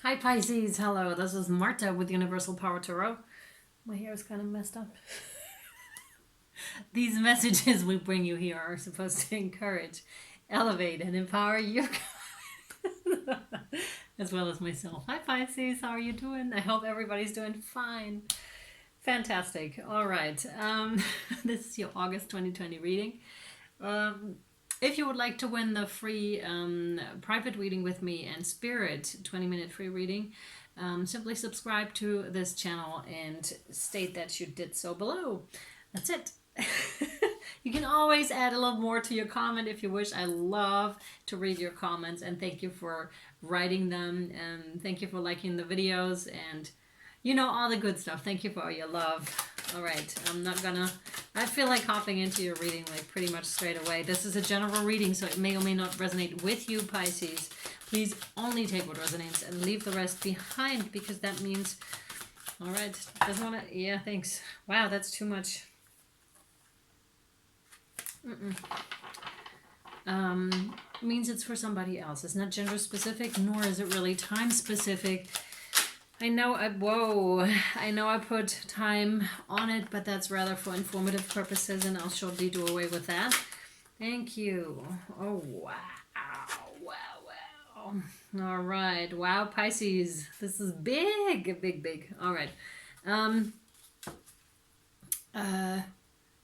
Hi Pisces, hello, this is Marta with Universal Power Tarot. My hair is kind of messed up. These messages we bring you here are supposed to encourage, elevate, and empower you as well as myself. Hi Pisces, how are you doing? I hope everybody's doing fine. Fantastic. All right, this is your August 2020 reading. Um, if you would like to win the free private reading with me and Spirit 20-minute free reading, simply subscribe to this channel and state that you did so below. That's it. You can always add a little more to your comment if you wish. I love to read your comments, and thank you for writing them, and thank you for liking the videos, and all the good stuff. Thank you for all your love. All right, I feel like hopping into your reading like pretty much straight away. This is a general reading, so it may or may not resonate with you, Pisces. Please only take what resonates and leave the rest behind, because that means, all right, doesn't want to, yeah, thanks. Wow, that's too much. Means it's for somebody else. It's not gender specific, nor is it really time specific. I know I put time on it, but that's rather for informative purposes, and I'll shortly do away with that. Thank you. Oh, wow. All right. Wow, Pisces. This is big, big, big. All right.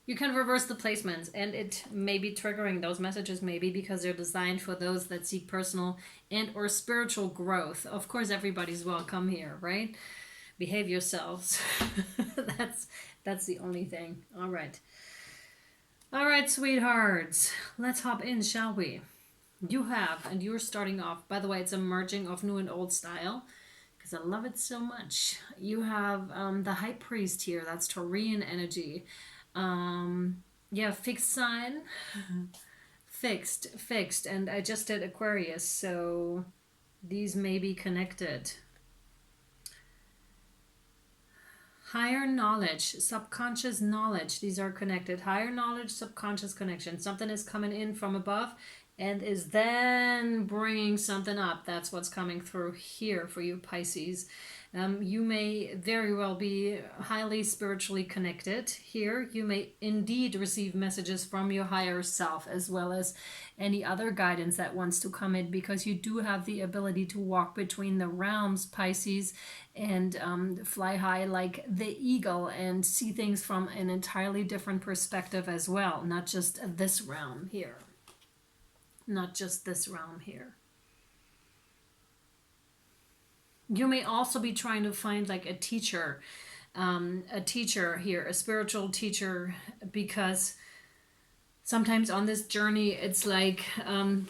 You can reverse the placements, and it may be triggering those messages, maybe because they're designed for those that seek personal and or spiritual growth. Of course, everybody's welcome here, right? Behave yourselves. that's the only thing. All right, sweethearts. Let's hop in, shall we? And you're starting off. By the way, it's a merging of new and old style, because I love it so much. You have the High Priest here. That's Taurian energy. Yeah, fixed sign. Fixed, and I just did Aquarius, so these may be connected. Higher knowledge, subconscious knowledge, these are connected. Higher knowledge, subconscious connection. Something is coming in from above and is then bringing something up. That's what's coming through here for you, Pisces. You may very well be highly spiritually connected here. You may indeed receive messages from your higher self, as well as any other guidance that wants to come in, because you do have the ability to walk between the realms, Pisces, and fly high like the eagle and see things from an entirely different perspective as well. Not just this realm here. You may also be trying to find like a teacher here, a spiritual teacher, because sometimes on this journey it's like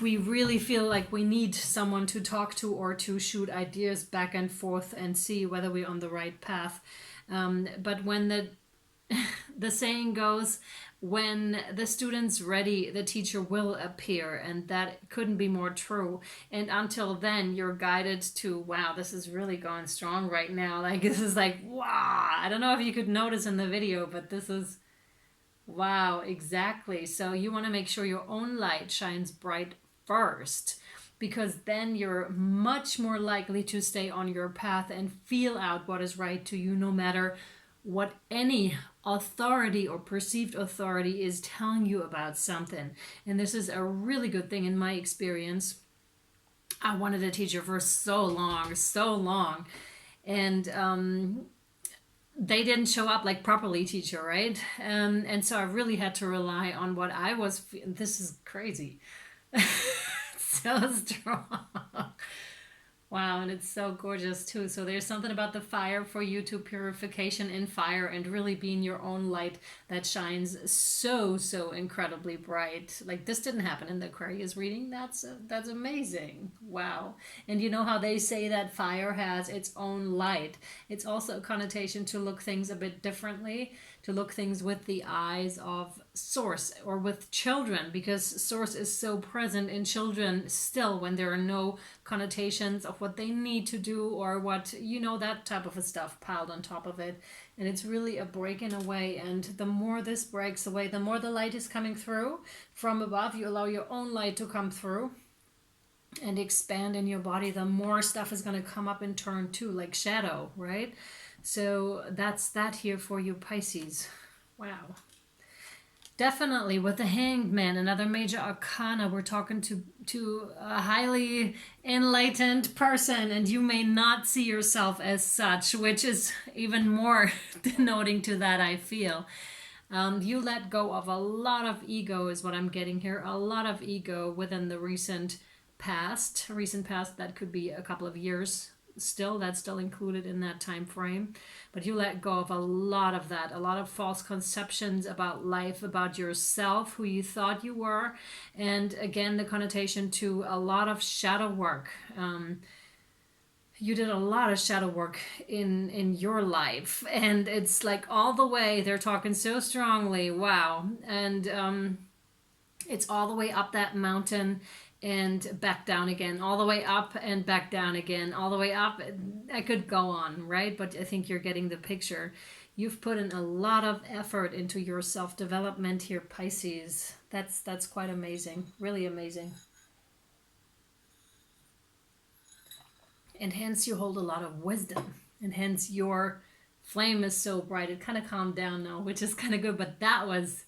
we really feel like we need someone to talk to or to shoot ideas back and forth and see whether we're on the right path. But when the saying goes, when the student's ready, the teacher will appear, and that couldn't be more true. And until then, you're guided to, wow, this is really going strong right now. Like, this is like, wow. I don't know if you could notice in the video, but this is, wow, exactly. So you want to make sure your own light shines bright first, because then you're much more likely to stay on your path and feel out what is right to you, no matter what any authority or perceived authority is telling you about something. And this is a really good thing in my experience. I wanted a teacher for so long, and they didn't show up like properly teacher, right? And so I really had to rely on what I was. This is crazy. So strong. Wow, and it's so gorgeous too. So there's something about the fire for you, to purification in fire, and really being your own light that shines so incredibly bright. Like, this didn't happen in the Aquarius reading. That's amazing. Wow. And you know how they say that fire has its own light. It's also a connotation to look things a bit differently, to look things with the eyes of source, or with children, because source is so present in children still, when there are no connotations of what they need to do, or what, that type of stuff piled on top of it. And it's really a breaking away, and the more this breaks away, the more the light is coming through from above. You allow your own light to come through, and expand in your body, the more stuff is going to come up in turn too, like shadow, right? So that's that here for you, Pisces. Wow. Definitely with the Hanged Man, another major arcana, we're talking to a highly enlightened person, and you may not see yourself as such, which is even more denoting to that, I feel. You let go of a lot of ego is what I'm getting here. A lot of ego within the recent past. That could be a couple of years still. That's still included in that time frame. But you let go of a lot of that. A lot of false conceptions about life, about yourself, who you thought you were. And again, the connotation to a lot of shadow work. You did a lot of shadow work in your life, and it's like all the way, they're talking so strongly, wow. And it's all the way up that mountain and back down again, all the way up and back down again, all the way up. I could go on, right? But I think you're getting the picture. You've put in a lot of effort into your self-development here, Pisces. That's quite amazing, really amazing. And hence you hold a lot of wisdom, and hence your flame is so bright. It kind of calmed down now, which is kind of good. But that was,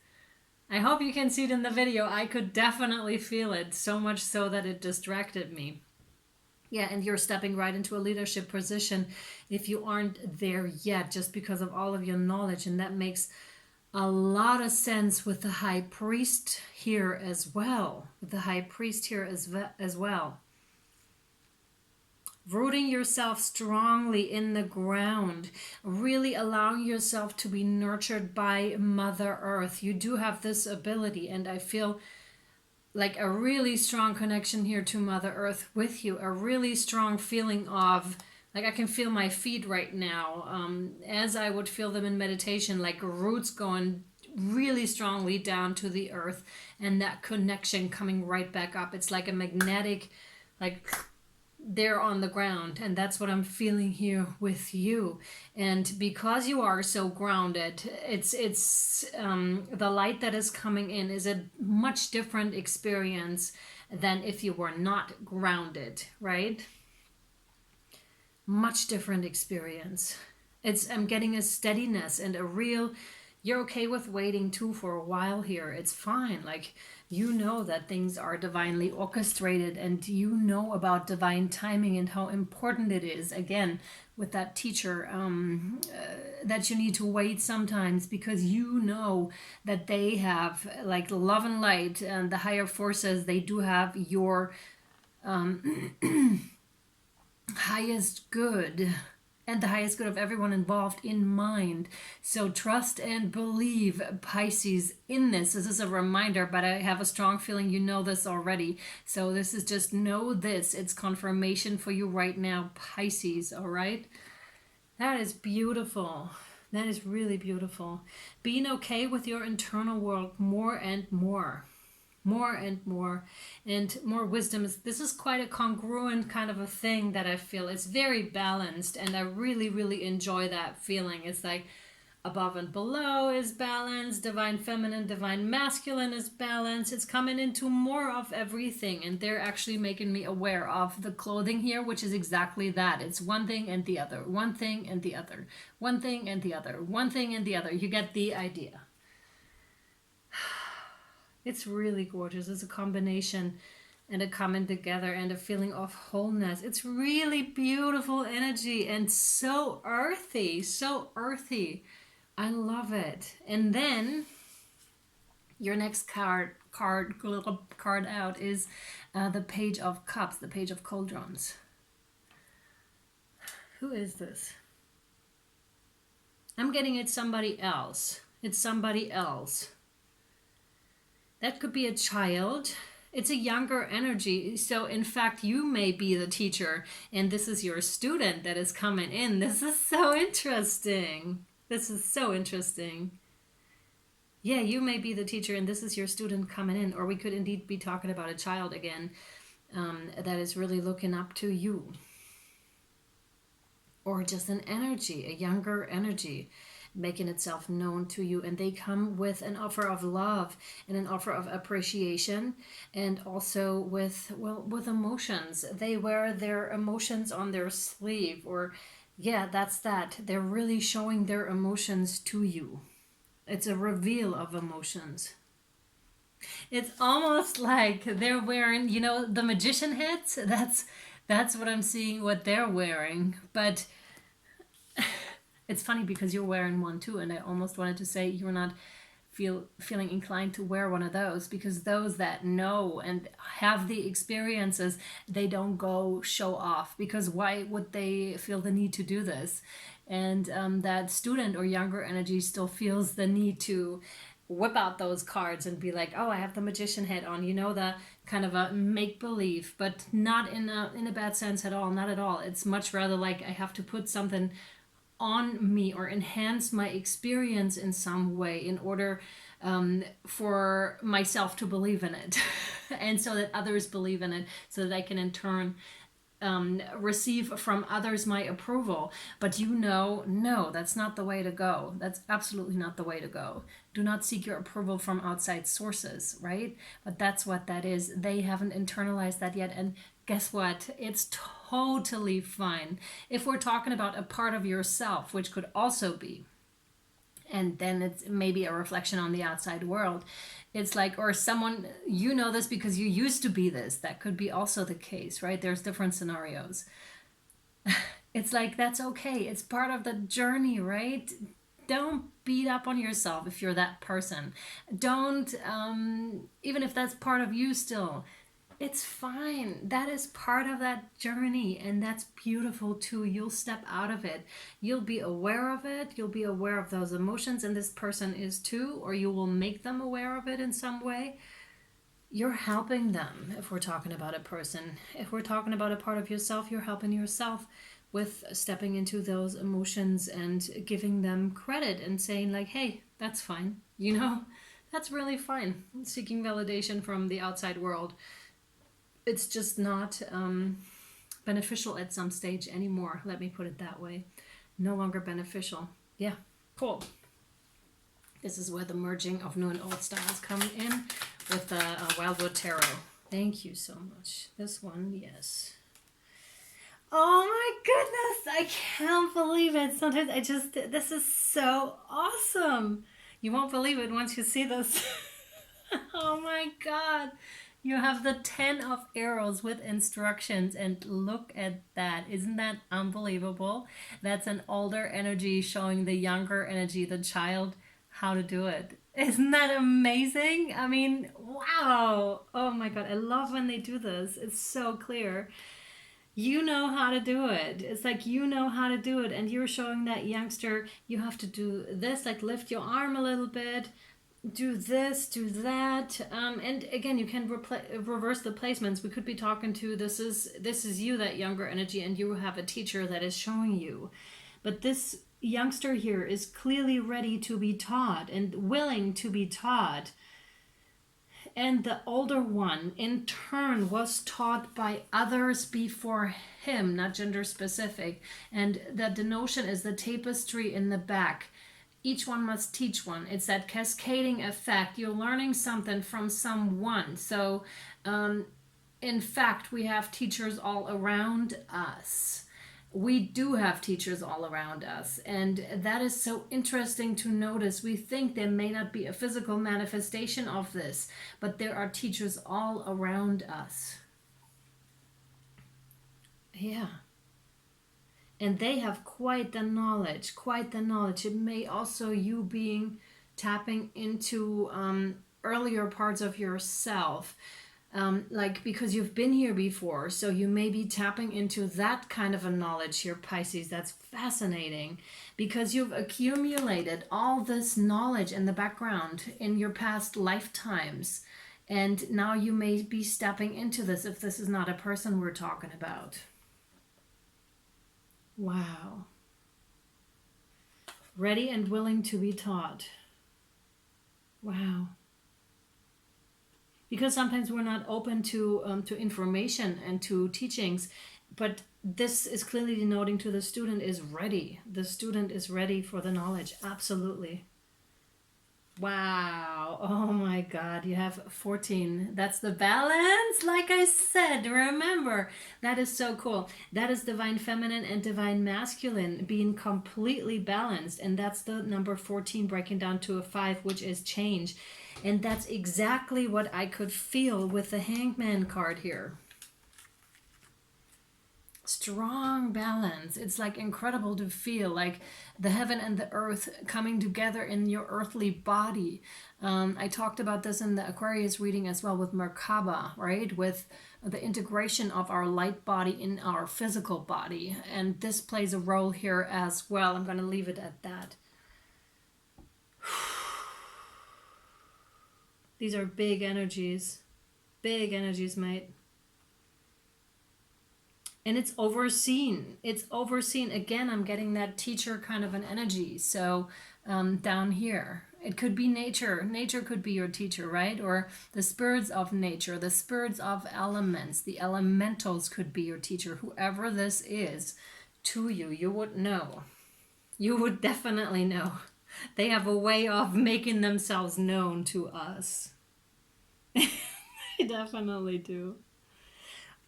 I hope you can see it in the video, I could definitely feel it, so much so that it distracted me. Yeah, and you're stepping right into a leadership position if you aren't there yet, just because of all of your knowledge. And that makes a lot of sense with the high priest here as well. As well. Rooting yourself strongly in the ground, really allowing yourself to be nurtured by Mother Earth. You do have this ability, and I feel like a really strong connection here to Mother Earth with you, a really strong feeling of, like I can feel my feet right now, as I would feel them in meditation, like roots going really strongly down to the earth, and that connection coming right back up. It's like a magnetic, like they're on the ground, and that's what I'm feeling here with you. And because you are so grounded, it's the light that is coming in is a much different experience than if you were not grounded, right? Much different experience. I'm getting a steadiness and a real, you're okay with waiting too for a while here. It's fine. Like, you know that things are divinely orchestrated, and you know about divine timing and how important it is, again, with that teacher, that you need to wait sometimes, because you know that they have, like, love and light and the higher forces, they do have your highest good and the highest good of everyone involved in mind. So trust and believe, Pisces, in this. This is a reminder, but I have a strong feeling you know this already. So this is just, know this. It's confirmation for you right now, Pisces, all right? That is beautiful. That is really beautiful. Being okay with your internal world more and more. More and more, and more wisdom. This is quite a congruent kind of a thing that I feel. It's very balanced, and I really, really enjoy that feeling. It's like above and below is balanced, divine feminine, divine masculine is balanced. It's coming into more of everything, and they're actually making me aware of the clothing here, which is exactly that. It's one thing and the other, one thing and the other, one thing and the other, one thing and the other. You get the idea. It's really gorgeous. It's a combination and a coming together and a feeling of wholeness. It's really beautiful energy and so earthy, so earthy. I love it. And then your next card out is the Page of Cups, the Page of Cauldrons. Who is this? I'm getting it's somebody else. It's somebody else. That could be a child. It's a younger energy. So in fact, you may be the teacher, and this is your student that is coming in. This is so interesting. This is so interesting. Yeah, you may be the teacher, and this is your student coming in. Or we could indeed be talking about a child again, that is really looking up to you. Or just an energy, a younger energy. making itself known to you, and they come with an offer of love and an offer of appreciation, and also with, well, with emotions. They wear their emotions on their sleeve, or yeah, that's that. They're really showing their emotions to you. It's a reveal of emotions. It's almost like they're wearing, the magician hats. That's what I'm seeing what they're wearing. But it's funny because you're wearing one too, and I almost wanted to say you're not feeling inclined to wear one of those, because those that know and have the experiences, they don't go show off, because why would they feel the need to do this? And that student or younger energy still feels the need to whip out those cards and be like, oh, I have the magician hat on, the kind of a make believe, but not in a bad sense at all, not at all. It's much rather like I have to put something on me or enhance my experience in some way in order for myself to believe in it and so that others believe in it, so that I can in turn receive from others my approval. But no, that's not the way to go. That's absolutely not the way to go. Do not seek your approval from outside sources, right? But that's what that is. They haven't internalized that yet. And guess what? It's totally fine. If we're talking about a part of yourself, which could also be, and then it's maybe a reflection on the outside world. It's like, or someone, this because you used to be this. That could be also the case, right? There's different scenarios. It's like, that's okay. It's part of the journey, right? Don't beat up on yourself if you're that person. Don't, even if that's part of you still, it's fine. That is part of that journey, and that's beautiful too. You'll step out of it. You'll be aware of it. You'll be aware of those emotions, and this person is too, or you will make them aware of it in some way. You're helping them if we're talking about a person. If we're talking about a part of yourself, you're helping yourself with stepping into those emotions and giving them credit and saying like, hey, that's fine. That's really fine. Seeking validation from the outside world, it's just not beneficial at some stage anymore. Let me put it that way. No longer beneficial. Yeah, cool. This is where the merging of new and old styles come in with the Wildwood Tarot. Thank you so much. This one, yes. Oh my goodness, I can't believe it. Sometimes this is so awesome. You won't believe it once you see this. Oh my God. You have the 10 of arrows with instructions, and look at that. Isn't that unbelievable? That's an older energy showing the younger energy, the child, how to do it. Isn't that amazing? I mean, wow. Oh my God. I love when they do this. It's so clear. You know how to do it. It's like you know how to do it, and you're showing that youngster you have to do this, like lift your arm a little bit, do this, do that, and again, you can reverse the placements. We could be talking to this is you, that younger energy, and you have a teacher that is showing you. But this youngster here is clearly ready to be taught and willing to be taught. And the older one, in turn, was taught by others before him, not gender specific. And that the notion is the tapestry in the back. Each one must teach one. It's that cascading effect. You're learning something from someone. So, in fact, we have teachers all around us. We do have teachers all around us, and that is so interesting to notice. We think there may not be a physical manifestation of this, but there are teachers all around us. Yeah. And they have quite the knowledge, It may also you being tapping into earlier parts of yourself. Like because you've been here before, so you may be tapping into that kind of a knowledge here, Pisces. That's fascinating because you've accumulated all this knowledge in the background in your past lifetimes, and now you may be stepping into this if this is not a person we're talking about. Wow. Ready and willing to be taught. Wow. Because sometimes we're not open to information and to teachings, but this is clearly denoting to the student is ready. The student is ready for the knowledge. Absolutely. Wow. Oh my God. You have 14. That's the balance. Like I said, remember, that is so cool. That is divine feminine and divine masculine being completely balanced. And that's the number 14 breaking down to a 5, which is change. And that's exactly what I could feel with the Hangman card here. Strong balance. It's like incredible to feel like the heaven and the earth coming together in your earthly body. I talked about this in the Aquarius reading as well with Merkaba, right? With the integration of our light body in our physical body. And this plays a role here as well. I'm going to leave it at that. These are big energies. Big energies, mate. And it's overseen. It's overseen. Again, I'm getting that teacher kind of an energy. So down here, it could be nature. Nature could be your teacher, right? Or the spirits of nature, the spirits of elements, the elementals could be your teacher. Whoever this is to you, you would know. You would definitely know. They have a way of making themselves known to us. They definitely do.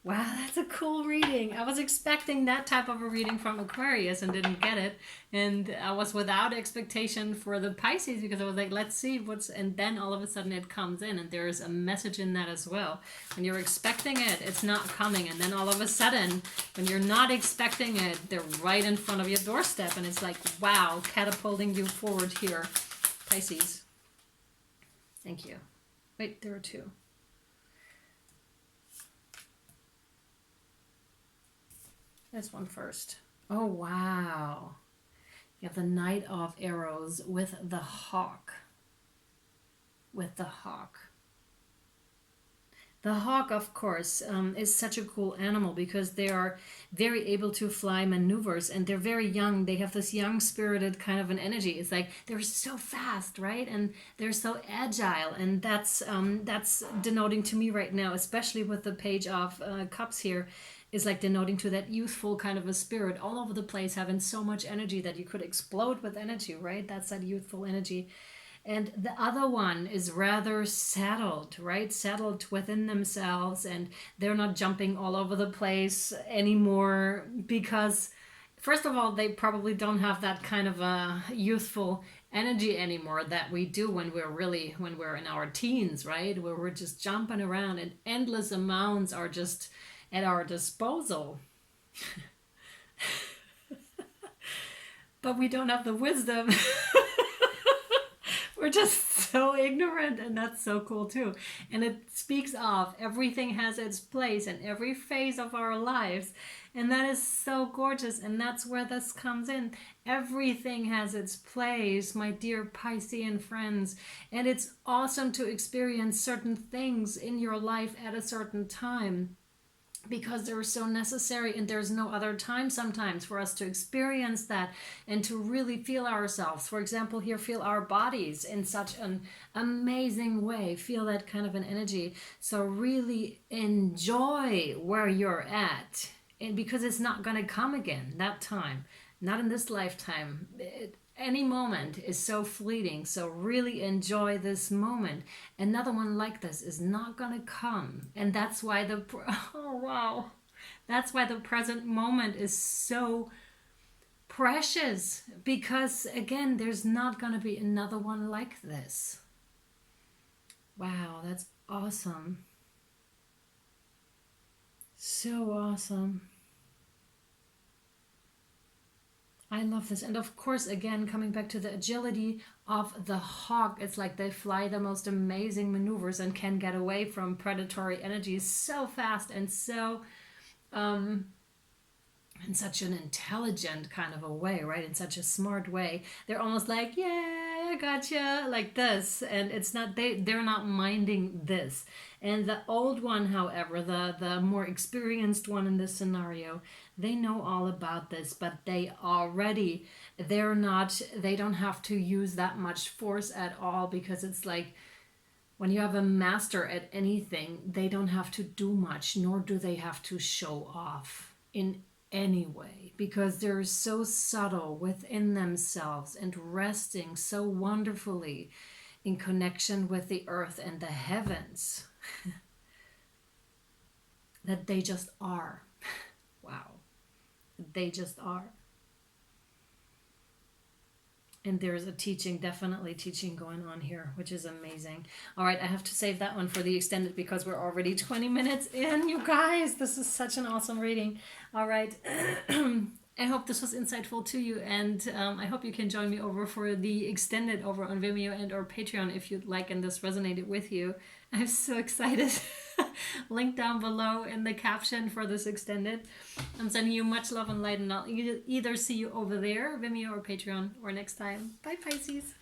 Wow, that's a cool reading. I was expecting that type of a reading from Aquarius and didn't get it. And I was without expectation for the Pisces because I was like, let's see what's... And then all of a sudden it comes in and there's a message in that as well. When you're expecting it, it's not coming. And then all of a sudden, when you're not expecting it, they're right in front of your doorstep. And it's like, wow, catapulting you forward here. Pisces. Thank you. Wait, there are 2. This one first. Oh, wow. You have the Knight of Arrows with the Hawk. With the Hawk. The hawk, of course, is such a cool animal because they are very able to fly maneuvers and they're very young. They have this young spirited kind of an energy. It's like they're so fast, right? And they're so agile. And that's denoting to me right now, especially with the Page of Cups here, is like denoting to that youthful kind of a spirit all over the place, having so much energy that you could explode with energy, right? That's that youthful energy. And the other one is rather settled, right? Settled within themselves, and they're not jumping all over the place anymore because, first of all, they probably don't have that kind of a youthful energy anymore that we do when we're in our teens, right? Where we're just jumping around and endless amounts are just at our disposal. But we don't have the wisdom. We're just so ignorant, and that's so cool too. And it speaks of everything has its place in every phase of our lives. And that is so gorgeous. And that's where this comes in. Everything has its place, my dear Piscean friends. And it's awesome to experience certain things in your life at a certain time, because they're so necessary, and there's no other time sometimes for us to experience that and to really feel ourselves. For example, here, feel our bodies in such an amazing way. Feel that kind of an energy. So really enjoy where you're at, and because it's not going to come again, that time, not in this lifetime. Any moment is so fleeting, so really enjoy this moment. Another one like this is not going to come, and that's why that's why the present moment is so precious, because again, there's not going to be another one like this. Wow, that's awesome. So awesome. I love this. And of course, again, coming back to the agility of the hawk, it's like they fly the most amazing maneuvers and can get away from predatory energies so fast and so in such an intelligent kind of a way, right? In such a smart way. They're almost like, yeah, I gotcha, like this. And it's not, they're not minding this. And the old one, however, the more experienced one in this scenario, they know all about this, but they don't have to use that much force at all, because it's like, when you have a master at anything, they don't have to do much, nor do they have to show off in anyway, because they're so subtle within themselves and resting so wonderfully in connection with the earth and the heavens that they just are. Wow. They just are. And there's a teaching, definitely teaching going on here, which is amazing. All right, I have to save that one for the extended because we're already 20 minutes in, you guys. This is such an awesome reading. All right. I hope this was insightful to you, and I hope you can join me over for the extended over on Vimeo and or Patreon if you'd like and this resonated with you. I'm so excited. Link down below in the caption for this extended. I'm sending you much love and light, and I'll either see you over there, Vimeo or Patreon, or next time. Bye, Pisces.